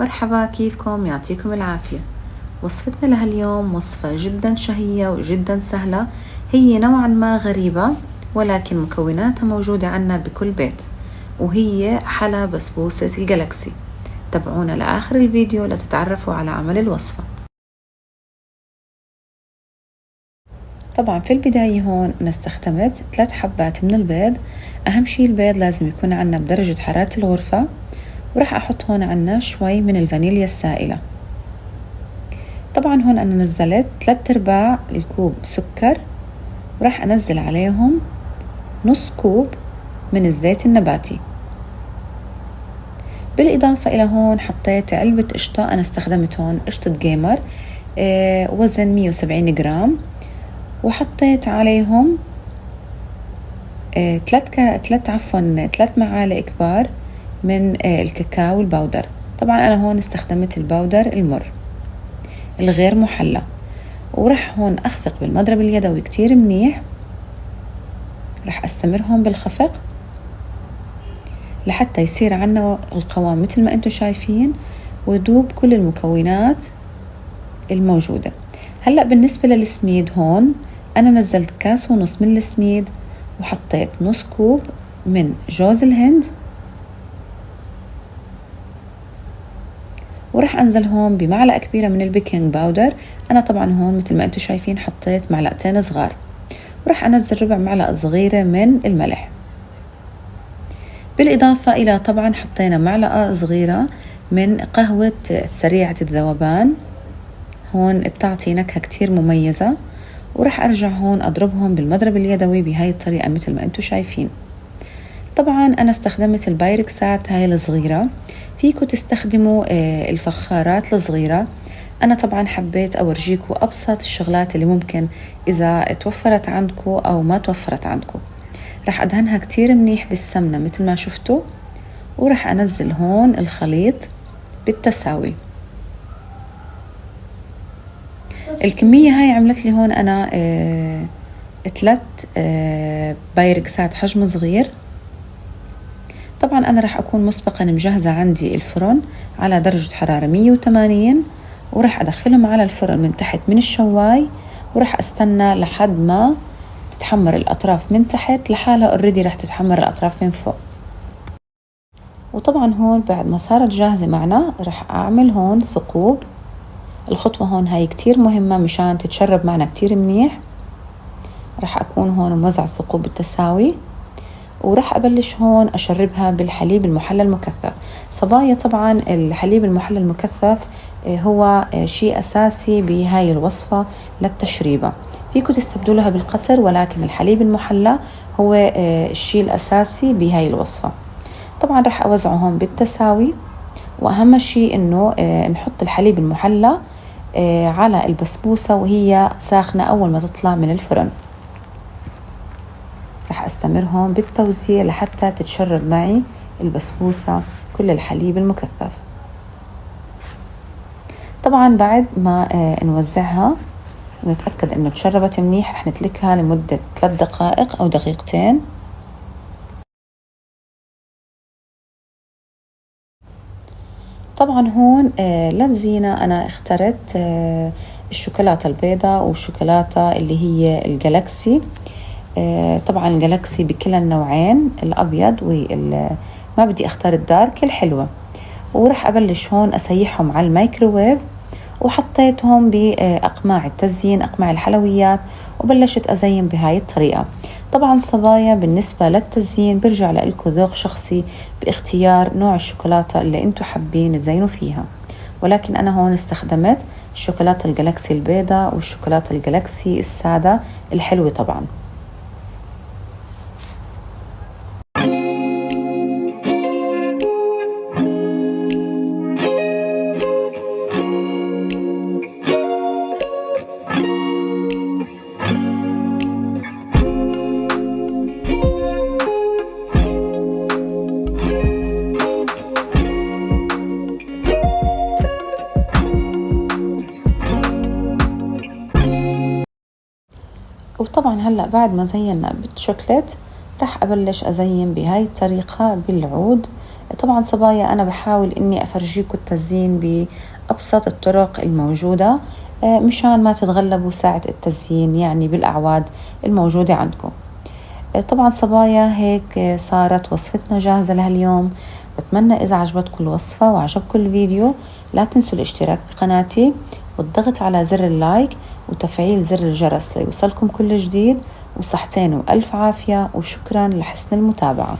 مرحبا، كيفكم؟ يعطيكم العافية. وصفتنا لهاليوم وصفة جدا شهية وجدا سهلة، هي نوعا ما غريبة ولكن مكوناتها موجودة عنا بكل بيت، وهي حلا بسبوسة الجلاكسي. تابعونا لآخر الفيديو لتتعرفوا على عمل الوصفة. طبعا في البداية هون أنا استخدمت 3 حبات من البيض. أهم شي البيض لازم يكون عنا بدرجة حرارة الغرفة، وراح أحط هون عنا شوي من الفانيليا السائلة. طبعا هون أنا نزلت 3/4 الكوب سكر، وراح أنزل عليهم نص كوب من الزيت النباتي. بالإضافة إلى هون حطيت علبة قشطة، أنا استخدمت هون قشطة جيمر وزن 170 جرام، وحطيت عليهم 3 معالق كبار من الكاكاو الباودر. طبعا أنا هون استخدمت الباودر المر الغير محلى، وراح هون أخفق بالمضرب اليدوي كتير منيح. راح أستمر هون بالخفق لحتى يصير عنا القوام مثل ما انتم شايفين، ويذوب كل المكونات الموجودة. هلأ بالنسبة للسميد هون أنا نزلت 1.5 كاس من السميد، وحطيت نص كوب من جوز الهند، وراح أنزل هون بمعلقة كبيرة من البيكنج باودر. أنا طبعا هون مثل ما انتم شايفين حطيت 2 معلقة صغار، وراح أنزل 1/4 معلقة صغيرة من الملح. بالإضافة إلى طبعا حطينا 1 معلقة صغيرة من قهوة سريعة الذوبان، هون بتعطي نكهة كتير مميزة. وراح أرجع هون أضربهم بالمضرب اليدوي بهاي الطريقة مثل ما انتم شايفين. طبعا أنا استخدمت البايركسات هاي الصغيرة، فيكم تستخدموا الفخارات الصغيرة. أنا طبعا حبيت أورجيكم أبسط الشغلات اللي ممكن إذا توفرت عندكم أو ما توفرت عندكم. راح أدهنها كتير منيح بالسمنة مثل ما شفتوا، وراح أنزل هون الخليط بالتساوي. الكمية هاي عملت لي هون أنا 3 بايركسات حجم صغير. طبعا أنا راح أكون مسبقا مجهزة عندي الفرن على درجة حرارة 180، وراح أدخلهم على الفرن من تحت من الشواي، وراح أستنى لحد ما تتحمر الأطراف من تحت لحالها، اوريدي راح تتحمر الأطراف من فوق. وطبعا هون بعد ما صارت جاهزة معنا راح أعمل هون ثقوب. الخطوة هون هاي كتير مهمة مشان تتشرب معنا كتير منيح. راح أكون هون موزع الثقوب بالتساوي، وراح أبلش هون أشربها بالحليب المحلى المكثف. صبايا طبعا الحليب المحلى المكثف هو شيء أساسي بهاي الوصفة للتشريبة. فيكم تستبدلوها بالقطر، ولكن الحليب المحلى هو الشيء الأساسي بهاي الوصفة. طبعا راح أوزعه هون بالتساوي، وأهم شيء إنه نحط الحليب المحلى على البسبوسة وهي ساخنة أول ما تطلع من الفرن. راح أستمر هون بالتوزيع لحتى تتشرب معي البسبوسة كل الحليب المكثف. طبعا بعد ما نوزعها ونتأكد إنه تشربت منيح، رح نتركها لمدة 3 دقائق أو دقيقتين. طبعا هون للزينة أنا اخترت الشوكولاتة البيضاء والشوكولاتة اللي هي الجلاكسي. طبعا الجلاكسي بكل النوعين، الأبيض ما بدي أختار الدارك الحلوة. ورح أبلش هون أسيحهم على الميكروويف، وحطيتهم بأقماع التزيين، أقماع الحلويات، وبلشت أزين بهاي الطريقة. طبعا صبايا بالنسبة للتزيين برجع لإلكو ذوق شخصي باختيار نوع الشوكولاتة اللي انتو حابين تزينوا فيها، ولكن أنا هون استخدمت الشوكولاتة الجلاكسي البيضاء والشوكولاتة الجلاكسي السادة الحلوة طبعا. وطبعا هلأ بعد ما زينا بالشوكولات راح أبلش أزين بهاي الطريقة بالعود طبعا صبايا أنا بحاول إني أفرجيكم التزيين بأبسط الطرق الموجودة، مشان ما تتغلبوا ساعة التزيين يعني بالأعواد الموجودة عندكم. طبعا صبايا هيك صارت وصفتنا جاهزة لهاليوم. بتمنى إذا عجبتكم الوصفة وعجبكم الفيديو لا تنسوا الاشتراك بقناتي والضغط على زر اللايك وتفعيل زر الجرس ليوصلكم كل جديد. وصحتين وألف عافية، وشكرا لحسن المتابعة.